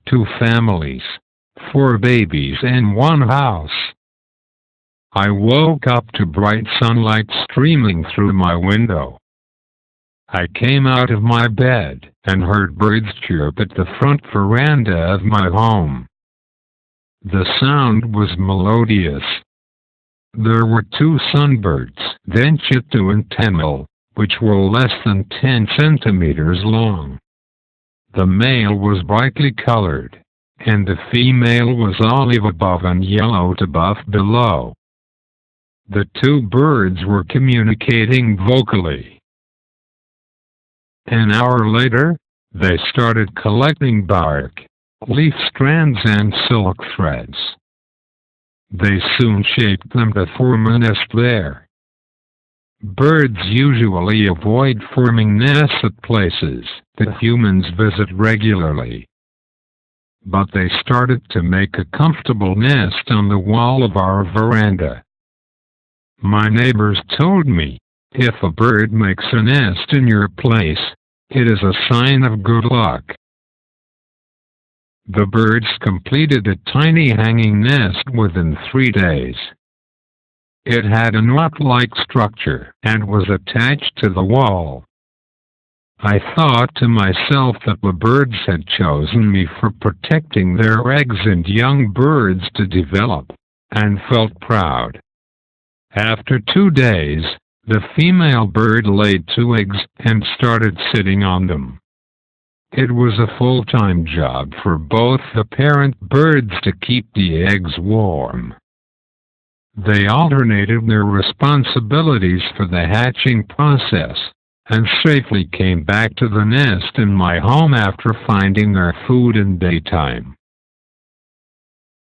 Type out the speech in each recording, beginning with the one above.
2 families, 4 babies in one house. I woke up to bright sunlight streaming through my window. I came out of my bed and heard birds chirp at the front veranda of my home. The sound was melodious. There were 2 sunbirds, Venchitu and Temel, which were less than 10 centimeters long. The male was brightly colored, and the female was olive above and yellow to buff below. The 2 birds were communicating vocally. An hour later, they started collecting bark, leaf strands and silk threads. They soon shaped them to form a nest there. Birds usually avoid forming nests at places that humans visit regularly. But they started to make a comfortable nest on the wall of our veranda. My neighbors told me, if a bird makes a nest in your place, it is a sign of good luck. The birds completed a tiny hanging nest within 3 days. It had a knot-like structure and was attached to the wall. I thought to myself that the birds had chosen me for protecting their eggs and young birds to develop, and felt proud. After 2 days, the female bird laid 2 eggs and started sitting on them. It was a full-time job for both the parent birds to keep the eggs warm. They alternated their responsibilities for the hatching process, and safely came back to the nest in my home after finding their food in daytime.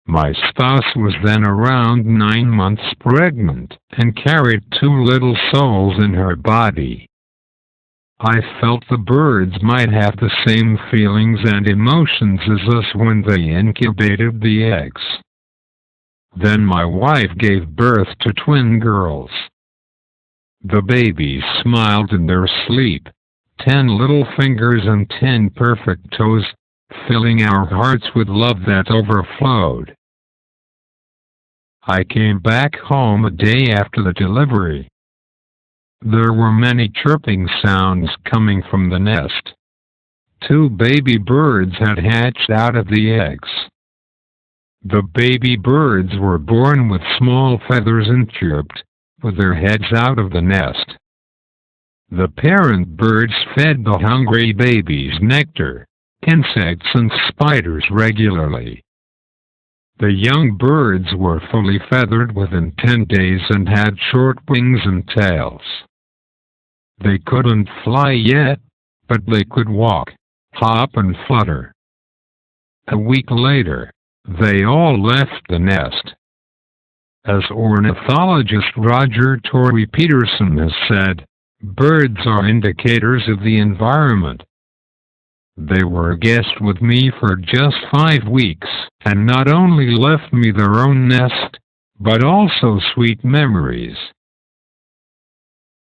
My spouse was then around 9 months pregnant and carried 2 little souls in her body. I felt the birds might have the same feelings and emotions as us when they incubated the eggs. Then my wife gave birth to twin girls. The babies smiled in their sleep, 10 little fingers and 10 perfect toes, filling our hearts with love that overflowed. I came back home a day after the delivery. There were many chirping sounds coming from the nest. 2 baby birds had hatched out of the eggs. The baby birds were born with small feathers and chirped, with their heads out of the nest. The parent birds fed the hungry babies nectar, insects and spiders regularly. The young birds were fully feathered within 10 days and had short wings and tails. They couldn't fly yet, but they could walk, hop and flutter. A week later, they all left the nest. As ornithologist Roger Torrey Peterson has said, birds are indicators of the environment. They were a guest with me for just 5 weeks, and not only left me their own nest, but also sweet memories.